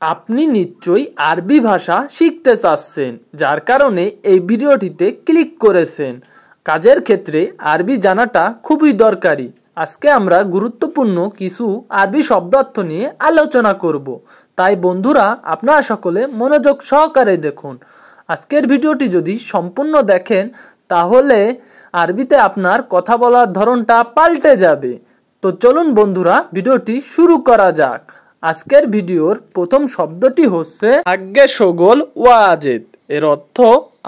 আপনি নিশ্চয়ই আরবি ভাষা শিখতে চাচ্ছেন, যার কারণে এই ভিডিওটিতে ক্লিক করেছেন। কাজের ক্ষেত্রে আরবি জানাটা খুবই দরকারি। আজকে আমরা গুরুত্বপূর্ণ কিছু আরবি শব্দার্থ নিয়ে আলোচনা করব। তাই বন্ধুরা, আপনারা সকলে মনোযোগ সহকারে দেখুন। আজকের ভিডিওটি যদি সম্পূর্ণ দেখেন তাহলে আরবিতে আপনার কথা বলার ধরনটা পাল্টে যাবে। তো চলুন বন্ধুরা, ভিডিওটি শুরু করা যাক। আজকের ভিডিওর প্রথম শব্দটি হচ্ছে হাগ্গে শগল ওয়াজেদ। এর অর্থ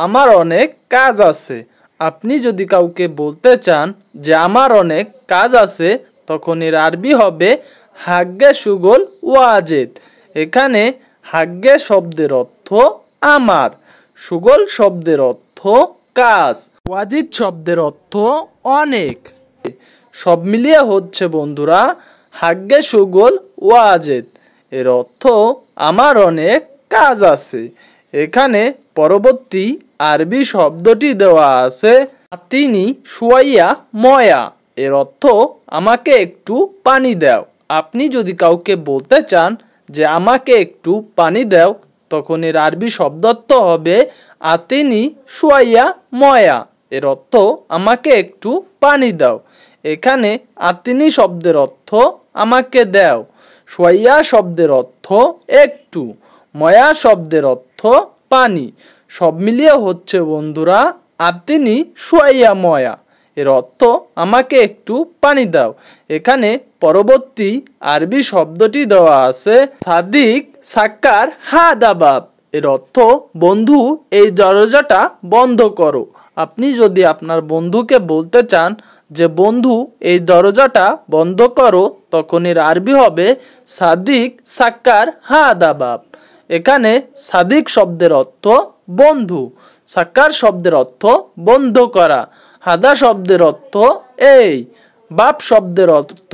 আমার অনেক কাজ আছে। আপনি যদি কাউকে বলতে চান যে আমার অনেক কাজ আছে, তখন এর আরবি হবে হাগ্গে শগল ওয়াজেদ। এখানে হাগ্গে শব্দের অর্থ আমার, শগল শব্দের অর্থ কাজ, ওয়াজিদ শব্দের অর্থ অনেক। সব মিলিয়ে হচ্ছে বন্ধুরা হাগ্গে শগল ওয়াজেদ। এর অর্থ আমার অনেক কাজ আছে। এখানে পরবর্তী আরবি শব্দটি দেওয়া আছে আতিনি শুয়াইয়া ময়া। এর অর্থ আমাকে একটু পানি দাও। আপনি যদি কাউকে বলতে চান যে আমাকে একটু পানি দাও, তখন এর আরবি শব্দার্থ হবে আতিনি শুয়াইয়া ময়া। এর অর্থ আমাকে একটু পানি দাও। এখানে আতিনি শব্দের অর্থ আমাকে দাও, শুয়াইয়া শব্দের অর্থ একটু, ময়া শব্দের অর্থ পানি। সব মিলিয়ে হচ্ছে বন্ধুরা আতিনি শুয়াইয়া ময়া। এর অর্থ আমাকে একটু পানি দাও। এখানে পরবর্তী আরবি শব্দটি দেওয়া আছে সাদিক সাক্কার হাদাবাব। এর অর্থ বন্ধু এই দরজাটা বন্ধ করো। আপনি যদি আপনার বন্ধুকে বলতে চান যে বন্ধু এই দরজাটা বন্ধ করো, তখন এর আরবি হবে সাদিক সাক্কার হাদাবাব। এখানে সাদিক শব্দের অর্থ বন্ধু, সাক্কার শব্দের অর্থ বন্ধ করা, হাদা শব্দের অর্থ এই, বাপ শব্দের অর্থ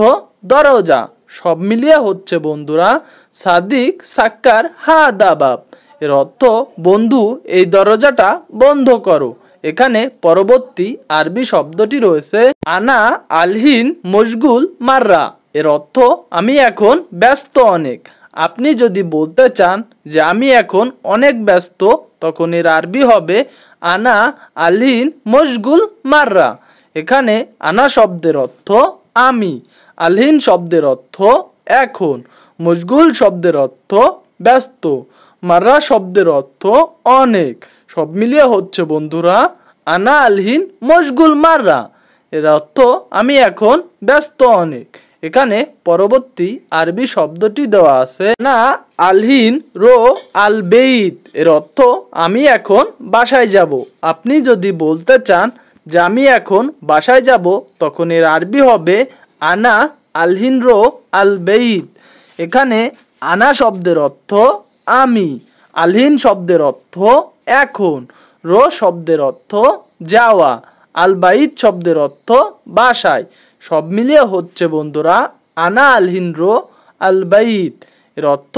দরজা। সব মিলিয়ে হচ্ছে বন্ধুরা সাদিক সাক্কার হাদাবাব। এর অর্থ বন্ধু এই দরজাটা বন্ধ করো। এখানে পরবর্তী আরবি শব্দটি রয়েছে আনা আলহিন মশগুল মাররা। এর অর্থ আমি এখন ব্যস্ত অনেক। আপনি যদি বলতে চান যে আমি এখন অনেক ব্যস্ত, তখন এর আরবি হবে আনা আলহিন মশগুল মাররা। এখানে আনা শব্দের অর্থ আমি, আলহিন শব্দের অর্থ এখন, মশগুল শব্দের অর্থ ব্যস্ত, মাররা শব্দের অর্থ অনেক। সব মিলিয়ে হচ্ছে বন্ধুরা আনা আলহিন মশগুল মাররা। এর অর্থ আমি এখন ব্যস্ত অনেক। এখানে পরবর্তী আরবি শব্দটি দেওয়া আছে না আলহিন রো আল বেইত। এর অর্থ আমি এখন বাসায় যাব। আপনি যদি বলতে চান যে আমি এখন বাসায় যাব, তখন এর আরবি হবে আনা আলহিন রো আল বেইত। এখানে আনা শব্দের অর্থ আমি, আলহিন শব্দের অর্থ এখন, রো শব্দের অর্থ যাওয়া, আল বাইত শব্দের অর্থ বাসায়। সব মিলিয়ে হচ্ছে বন্ধুরা আনা আলহিন রো আল বাইত। এর অর্থ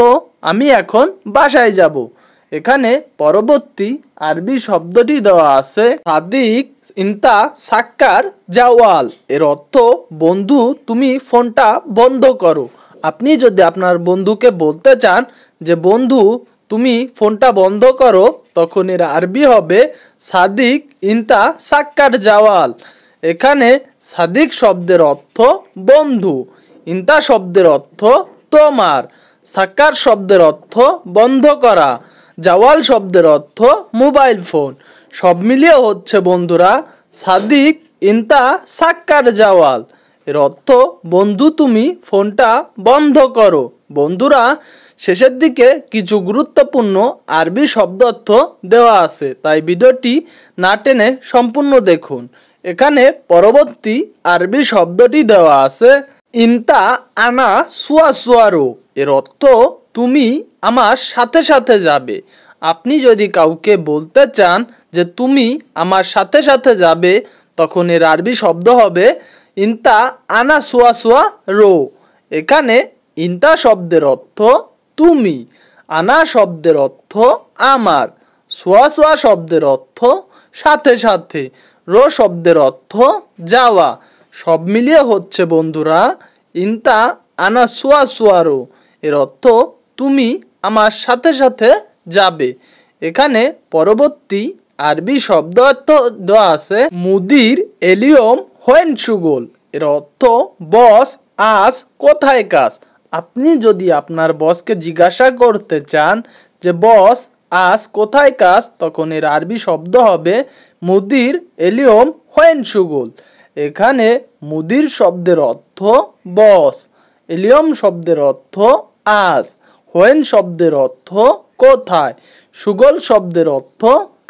আমি এখন বাসায় যাব। এখানে পরবর্তী আরবি শব্দটি দেওয়া আছে সাদিক ইনতা সাক্কার জাওয়াল। এর অর্থ বন্ধু তুমি ফোনটা বন্ধ করো। আপনি যদি আপনার বন্ধুকে বলতে চান যে বন্ধু তুমি ফোনটা বন্ধ করো, তখন এর আরবি হবে সাদিক ইনতা সাক্কার জাওয়াল। এখানে সাদিক শব্দের অর্থ বন্ধু, ইনতা শব্দের অর্থ তোমার, সাক্কার শব্দের অর্থ বন্ধ করা, জাওয়াল শব্দের অর্থ মোবাইল ফোন। সব মিলিয়ে হচ্ছে বন্ধুরা সাদিক ইনতা সাক্কার জাওয়াল। এর অর্থ বন্ধু তুমি ফোনটা বন্ধ করো। বন্ধুরা, শেষের দিকে কিছু গুরুত্বপূর্ণ আরবি শব্দার্থ দেওয়া আছে, তাই ভিডিওটি না টেনে সম্পূর্ণ দেখুন। এখানে পরবর্তী আরবি শব্দটি দেওয়া আছে ইনতা আনা সুয়া সুয়ারো। এর অর্থ তুমি আমার সাথে সাথে যাবে। আপনি যদি কাউকে বলতে চান যে তুমি আমার সাথে সাথে যাবে, তখন এর আরবি শব্দ হবে ইনতা আনা সুয়া সুয়া রো। এখানে ইনতা শব্দের অর্থ তুমি, আনা শব্দের অর্থ আমার, সোয়া সোয়া শব্দের অর্থ সাথে সাথে, রো শব্দের অর্থ যাওয়া। সব মিলিয়ে হচ্ছে বন্ধুরা ইনতা আনা সোয়া সোয়ারো। এর অর্থ তুমি আমার সাথে সাথে যাবে। এখানে পরবর্তী আরবি শব্দ অর্থ দেওয়া আছে মুদির এলিয়ম হোয়েন শুগল। এর অর্থ বস আজ কোথায় কাজ। আপনি যদি আপনার বসকে জিজ্ঞাসা করতে চান যে বস আজ কোথায় কাজ, তখন এর আরবি শব্দ হবে মুদির এলিয়ম হোয়েন শুগল। এখানে মুদির শব্দের অর্থ বস, এলিয়ম শব্দের অর্থ আজ, হোয়েন শব্দের অর্থ কোথায়, শুগল শব্দের অর্থ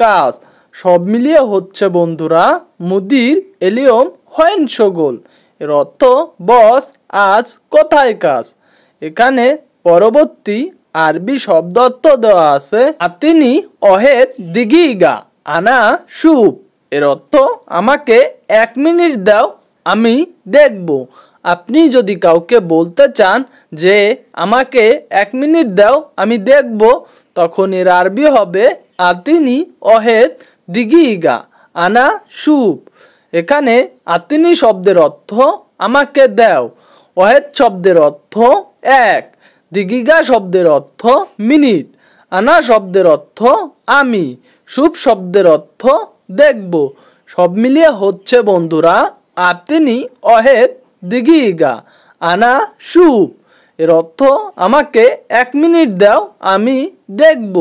কাজ। সব মিলিয়ে হচ্ছে বন্ধুরা মুদির এলিয়ম হোয়েন শুগল। এর অর্থ বস আজ কোথায় কাজ। এখানে পরবর্তী আরবি শব্দ অর্থ দেওয়া আছে আতিনি অহেদ দিগিগা আনা সুপ। এর অর্থ আমাকে 1 মিনিট দাও, আমি দেখব। আপনি যদি কাউকে বলতে চান যে আমাকে 1 মিনিট দাও, আমি দেখব, তখন এর আরবি হবে আতিনি অহেদ দিগিগা আনা সুপ। এখানে আতিনি শব্দের অর্থ আমাকে দাও, অহেদ শব্দের অর্থ 1, দিগিগা শব্দের অর্থ মিনিট, আনা শব্দের অর্থ আমি, সুপ শব্দের অর্থ দেখব। সব মিলিয়ে হচ্ছে বন্ধুরা আতিনি অহেদ দিগিগা আনা সুপ। এর অর্থ আমাকে 1 মিনিট দাও, আমি দেখব।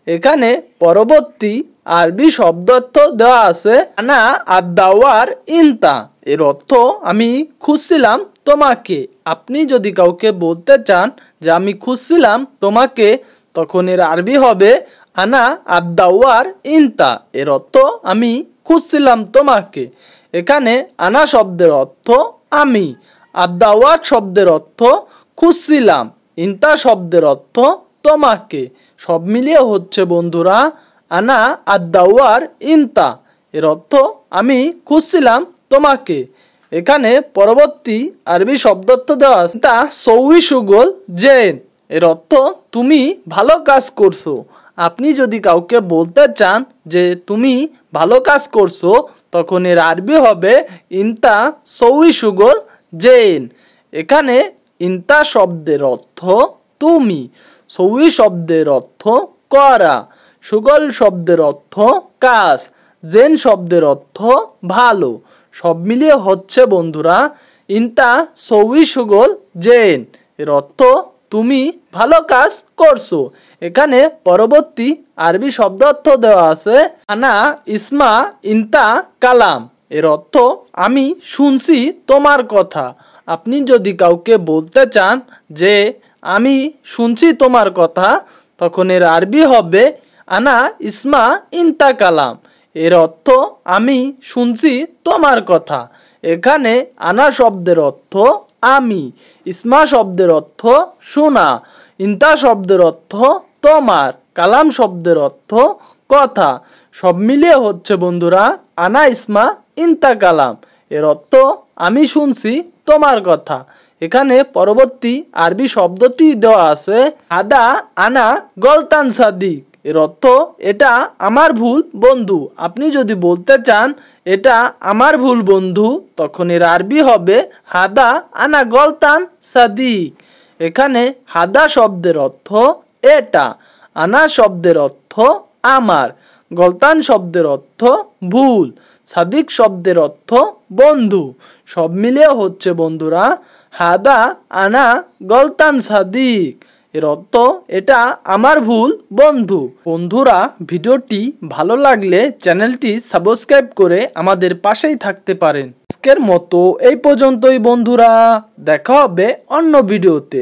এখানে পরবর্তী আরবি শব্দ অর্থ দেওয়া আছে আনা আদাওয়ার ইনতা। এর অর্থ আমি খুঁজছিলাম তোমাকে। আপনি যদি কাউকে বলতে চান যে আমি খুঁজছিলাম তোমাকে, তখন এর আরবি হবে আনা আদাওয়ার ইনতা। এর অর্থ আমি খুঁজছিলাম তোমাকে। এখানে আনা শব্দের অর্থ আমি, আদাওয়ার শব্দের অর্থ খুঁজছিলাম, ইনতা শব্দের অর্থ তোমাকে। সব মিলিয়ে হচ্ছে বন্ধুরা আনা আদাওয়ার ইনতা। এর অর্থ আমি খুঁজছিলাম তোমাকে। এখানে পরবর্তী আরবি শব্দ অর্থ দেওয়া আছে তা সৌই সুগল জেন। এর অর্থ তুমি ভালো কাজ করছো। আপনি যদি কাউকে বলতে চান যে তুমি ভালো কাজ করছো, তখন এর আরবি হবে ইনতা সৌই সুগল জেন। এখানে ইনতা শব্দের অর্থ তুমি, সৌই শব্দের অর্থ করা, সুগল শব্দের অর্থ কাজ, জেন শব্দের অর্থ ভালো। সব মিলিয়ে হচ্ছে বন্ধুরা ইনতা সৌই সুগল জেন। এর অর্থ তুমি ভালো কাজ করছো। এখানে পরবর্তী আরবি শব্দ অর্থ দেওয়া আছে আনা ইসমা ইনতা কালাম। এর অর্থ আমি শুনছি তোমার কথা। আপনি যদি কাউকে বলতে চান যে আমি শুনছি তোমার কথা, তখন এর আরবি হবে আনা ইসমা ইনতা কালাম। এর অর্থ আমি শুনছি তোমার কথা। এখানে আনা শব্দের অর্থ আমি, ইসমা শব্দের অর্থ শোনা, ইনতা শব্দের অর্থ তোমার, কালাম শব্দের অর্থ কথা। সব মিলিয়ে হচ্ছে বন্ধুরা আনা ইসমা ইনতা কালাম। এর অর্থ আমি শুনছি তোমার কথা। এখানে পরবর্তী আরবি শব্দটি দেওয়া আছে আদা আনা গলতান সাদিক। এর অর্থ এটা আমার ভুল বন্ধু। আপনি যদি বলতে চান এটা আমার ভুল বন্ধু, তখন এর আরবি হবে হাদা আনা গলতান সাদিক। এখানে হাদা শব্দের অর্থ এটা, আনা শব্দের অর্থ আমার, গলতান শব্দের অর্থ ভুল, সাদিক শব্দের অর্থ বন্ধু। সব মিলিয়ে হচ্ছে বন্ধুরা হাদা আনা গলতান সাদিক। এর অর্থ এটা আমার ভুল বন্ধু। বন্ধুরা ভিডিওটি ভালো লাগলে চ্যানেলটি সাবস্ক্রাইব করে আমাদের পাশেই থাকতে পারেন। আজকের মতো এই পর্যন্তই বন্ধুরা, দেখা হবে অন্য ভিডিওতে।